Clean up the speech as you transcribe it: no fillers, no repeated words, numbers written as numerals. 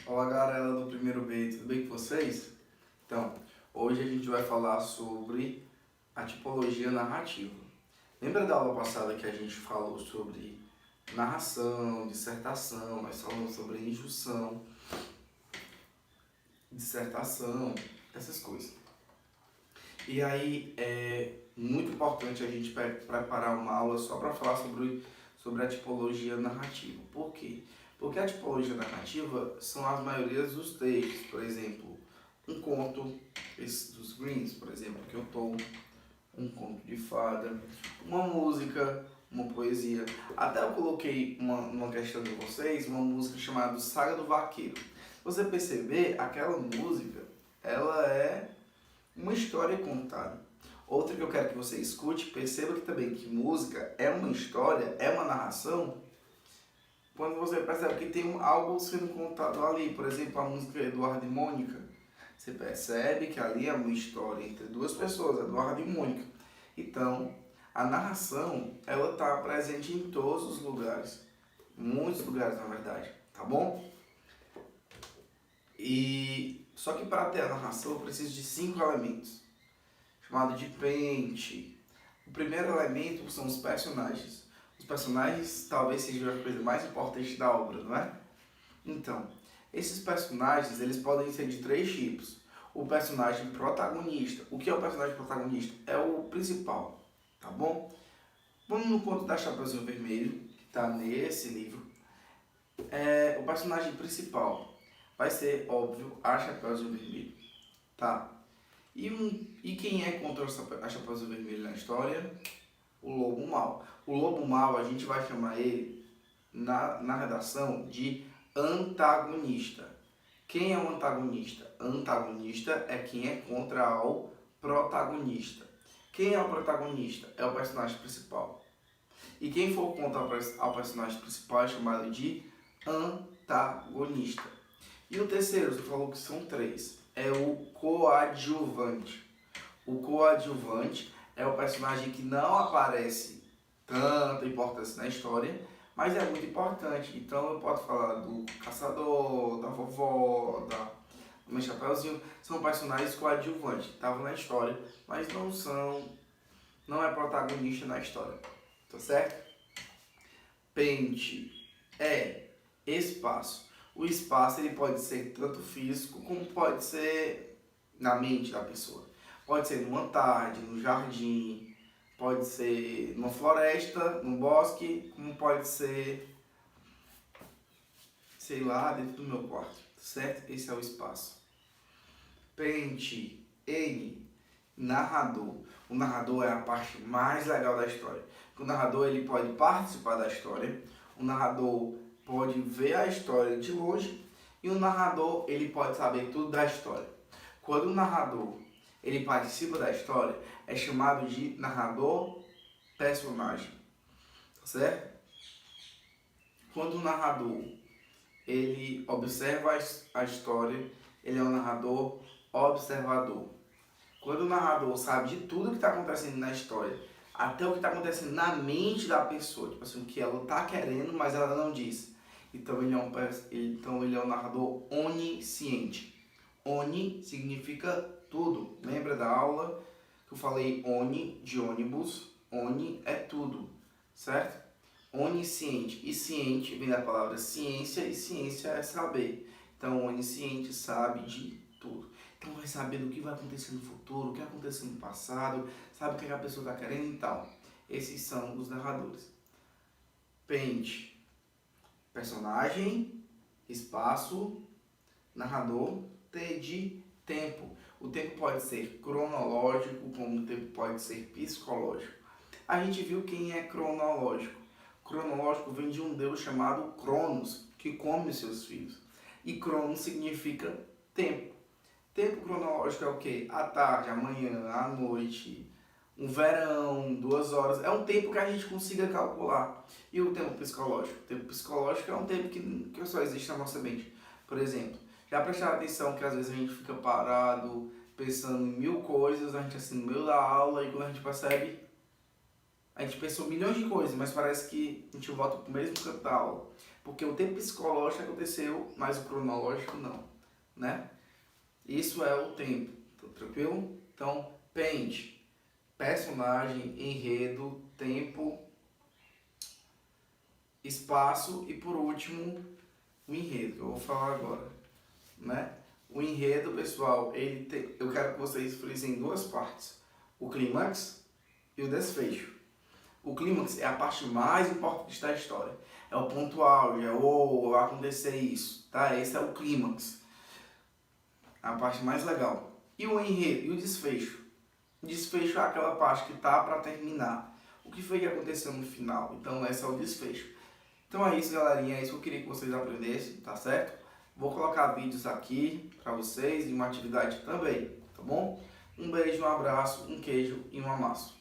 Olá galera do primeiro B, tudo bem com vocês? Então, hoje a gente vai falar sobre a tipologia narrativa. Lembra da aula passada que a gente falou sobre narração, dissertação, nós falamos sobre injunção, dissertação, essas coisas. E aí é muito importante a gente preparar uma aula só para falar sobre a tipologia narrativa. Por quê? Porque a tipologia narrativa são as maiorias dos textos. Por exemplo, um conto, esse dos Greens, por exemplo, que eu tô, um conto de fada, uma música, uma poesia. Até eu coloquei uma questão de vocês, uma música chamada Saga do Vaqueiro. Se você perceber, aquela música, ela é uma história contada. Outra que eu quero que você escute, perceba que também que música é uma história, é uma narração, quando você percebe que tem algo sendo contado ali. Por exemplo, a música Eduardo e Mônica, você percebe que ali é uma história entre duas pessoas, Eduardo e Mônica. Então, a narração, ela está presente em todos os lugares, muitos lugares na verdade, tá bom? E só que para ter a narração eu preciso de 5 elementos, chamado de pente. O primeiro elemento são os personagens. Os personagens talvez sejam a coisa mais importante da obra, não é? Então, esses personagens, eles podem ser de 3 tipos. O personagem protagonista. O que é o personagem protagonista? É o principal, tá bom? Vamos no conto da Chapeuzinho Vermelho, que está nesse livro. O personagem principal vai ser, óbvio, a Chapeuzinho Vermelho, tá? E quem é contra a Chapeuzinho Vermelho na história? O Lobo Mau. O Lobo Mau, a gente vai chamar ele na redação de antagonista. Quem é o antagonista? Antagonista é quem é contra o protagonista. Quem é o protagonista? É o personagem principal. E quem for contra ao personagem principal é chamado de antagonista. E o terceiro, você falou que são 3, é o coadjuvante. O coadjuvante é o personagem que não aparece tanta importância na história, mas é muito importante. Então eu posso falar do caçador, da vovó, da meu chapeuzinho, são personagens coadjuvantes, estavam na história, mas não é protagonista na história, tá certo? Pente é espaço. O espaço ele pode ser tanto físico como pode ser na mente da pessoa. Pode ser numa tarde, no jardim, pode ser numa floresta, num bosque, como pode ser, sei lá, dentro do meu quarto, certo? Esse é o espaço. Pente, N, narrador. O narrador é a parte mais legal da história. O narrador ele pode participar da história, o narrador pode ver a história de longe e o narrador ele pode saber tudo da história. Quando o narrador ele participa da história, é chamado de narrador personagem, tá certo? Quando o narrador ele observa a história, ele é um narrador observador. Quando o narrador sabe de tudo que está acontecendo na história, até o que está acontecendo na mente da pessoa, tipo assim, o que ela está querendo, mas ela não diz. Então ele é um narrador onisciente. Oni significa tudo. Lembra da aula que eu falei oni de ônibus? Oni é tudo, certo? Onisciente. E ciente vem da palavra ciência e ciência é saber. Então, onisciente sabe de tudo. Então, vai saber do que vai acontecer no futuro, o que aconteceu no passado, sabe o que a pessoa está querendo e tal. Esses são os narradores. Pente. Personagem, espaço, narrador, T de tempo. O tempo pode ser cronológico, como o tempo pode ser psicológico. A gente viu quem é cronológico. Cronológico vem de um deus chamado Cronos, que come seus filhos. E Cronos significa tempo. Tempo cronológico é o quê? A tarde, a manhã, a noite, um verão, 2 horas. É um tempo que a gente consiga calcular. E o tempo psicológico? O tempo psicológico é um tempo que só existe na nossa mente. Por exemplo, já prestaram atenção que às vezes a gente fica parado, pensando em 1000 coisas, a gente assim no meio da aula e quando a gente percebe, a gente pensou milhões de coisas, mas parece que a gente volta pro mesmo canto da aula. Porque o tempo psicológico aconteceu, mas o cronológico não, né? Isso é o tempo, tá tranquilo? Então, pente, personagem, enredo, tempo, espaço e por último, o enredo, que eu vou falar agora, né? O enredo, pessoal, eu quero que vocês frisem em duas partes, o clímax e o desfecho. O clímax é a parte mais importante da história. É o ponto auge, vai acontecer isso, tá? Esse é o clímax, a parte mais legal. E o enredo, e o desfecho? O desfecho é aquela parte que tá para terminar. O que foi que aconteceu no final? Então, esse é o desfecho. Então é isso, galerinha. É isso que eu queria que vocês aprendessem, tá certo? Vou colocar vídeos aqui para vocês e uma atividade também, tá bom? Um beijo, um abraço, um queijo e um amasso.